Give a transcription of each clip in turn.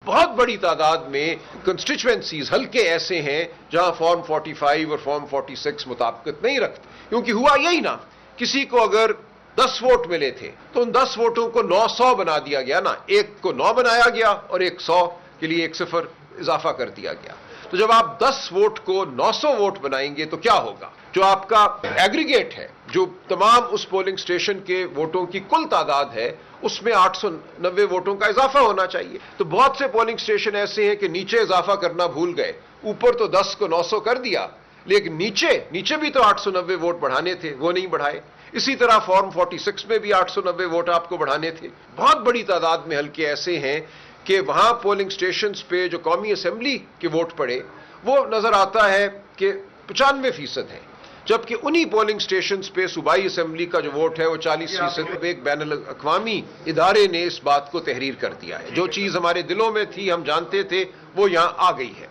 بہت بڑی تعداد میں کنسٹیچوئنسیز حلقے ایسے ہیں جہاں فارم 45 اور فارم 46 مطابقت نہیں رکھتے، کیونکہ ہوا یہی نا، کسی کو اگر 10 ووٹ ملے تھے تو ان 10 ووٹوں کو 900 بنا دیا گیا نا، ایک کو 9 بنایا گیا اور ایک 100 کے لیے ایک صفر اضافہ کر دیا گیا۔ تو جب آپ 10 ووٹ کو 900 ووٹ بنائیں گے تو کیا ہوگا؟ جو آپ کا ایگریگیٹ ہے، جو تمام اس پولنگ سٹیشن کے ووٹوں کی کل تعداد ہے، اس میں 890 ووٹوں کا اضافہ ہونا چاہیے۔ تو بہت سے پولنگ سٹیشن ایسے ہیں کہ نیچے اضافہ کرنا بھول گئے، اوپر تو 10 کو 900 کر دیا، لیکن نیچے بھی تو 890 ووٹ بڑھانے تھے، وہ نہیں بڑھائے۔ اسی طرح فارم 46 میں بھی 890 ووٹ آپ کو بڑھانے تھے۔ بہت بڑی تعداد میں حلقے ایسے ہیں کہ وہاں پولنگ سٹیشنز پہ جو قومی اسمبلی کے ووٹ پڑے وہ نظر آتا ہے کہ 95% ہے، جبکہ انہی پولنگ سٹیشنز پہ صوبائی اسمبلی کا جو ووٹ ہے وہ 40%۔ ایک بین الاقوامی ادارے نے اس بات کو تحریر کر دیا ہے، جو چیز ہمارے دلوں میں تھی، ہم جانتے تھے، وہ یہاں آ گئی ہے۔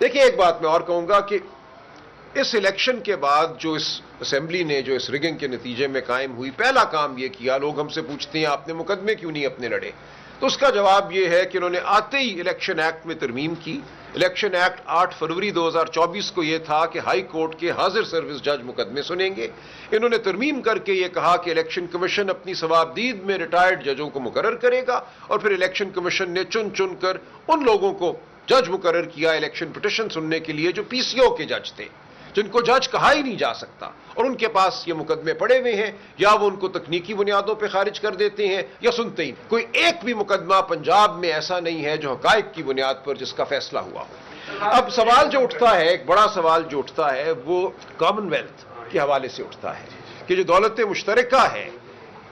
دیکھیں، ایک بات میں اور کہوں گا کہ اس الیکشن کے بعد جو اس اسمبلی نے جو اس ریگنگ کے نتیجے میں قائم ہوئی، پہلا کام یہ کیا، لوگ ہم سے پوچھتے ہیں آپ نے مقدمے کیوں نہیں اپنے لڑے، تو اس کا جواب یہ ہے کہ انہوں نے آتے ہی الیکشن ایکٹ میں ترمیم کی۔ الیکشن ایکٹ 8 فروری 2024 کو یہ تھا کہ ہائی کورٹ کے حاضر سروس جج مقدمے سنیں گے۔ انہوں نے ترمیم کر کے یہ کہا کہ الیکشن کمیشن اپنی ثوابدید میں ریٹائرڈ ججوں کو مقرر کرے گا، اور پھر الیکشن کمیشن نے چن کر ان لوگوں کو جج مقرر کیا الیکشن پٹیشن سننے کے لیے جو پی سی او کے جج تھے، جن کو جج کہا ہی نہیں جا سکتا، اور ان کے پاس یہ مقدمے پڑے ہوئے ہیں، یا وہ ان کو تکنیکی بنیادوں پہ خارج کر دیتے ہیں یا سنتے ہی۔ کوئی ایک بھی مقدمہ پنجاب میں ایسا نہیں ہے جو حقائق کی بنیاد پر جس کا فیصلہ ہوا ہو۔ اب سوال جو اٹھتا ہے، ایک بڑا سوال جو اٹھتا ہے، وہ کامن ویلتھ کے حوالے سے اٹھتا ہے کہ جو دولت مشترکہ ہے،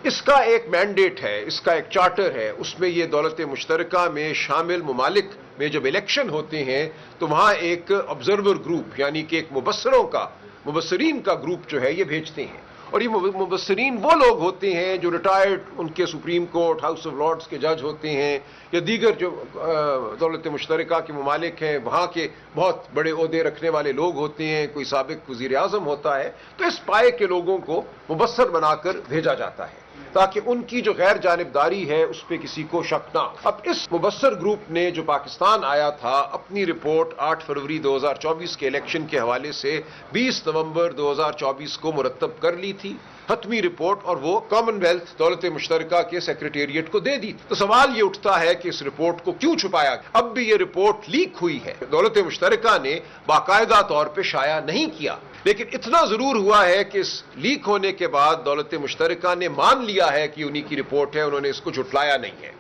اس کا ایک مینڈیٹ ہے، اس کا ایک چارٹر ہے، اس میں یہ دولت مشترکہ میں شامل ممالک میں جب الیکشن ہوتے ہیں تو وہاں ایک آبزرور گروپ، یعنی کہ ایک مبصرین کا گروپ جو ہے یہ بھیجتے ہیں، اور یہ مبصرین وہ لوگ ہوتے ہیں جو ریٹائرڈ ان کے supreme court, house of Lords کے جج ہوتے ہیں، یا دیگر جو دولت مشترکہ کے ممالک ہیں وہاں کے بہت بڑے عہدے رکھنے والے لوگ ہوتے ہیں، کوئی سابق وزیر اعظم ہوتا ہے، تو اس پائے کے لوگوں کو مبصر بنا کر بھیجا جاتا ہے تاکہ ان کی جو غیر جانبداری ہے اس پہ کسی کو شک نہ ہو۔ اب اس مبصر گروپ نے جو پاکستان آیا تھا، اپنی رپورٹ 8 فروری 2024 کے الیکشن کے حوالے سے 20 نومبر 2024 کو مرتب کر لی تھی، حتمی رپورٹ، اور وہ کامن ویلتھ دولت مشترکہ کے سیکریٹریٹ کو دے دی۔ تو سوال یہ اٹھتا ہے کہ اس رپورٹ کو کیوں چھپایا گیا؟ اب بھی یہ رپورٹ لیک ہوئی ہے، دولت مشترکہ نے باقاعدہ طور پہ شائع نہیں کیا، لیکن اتنا ضرور ہوا ہے کہ اس لیک ہونے کے بعد دولت مشترکہ نے مان لیا ہے کہ انہی کی رپورٹ ہے، انہوں نے اس کو جھٹلایا نہیں ہے۔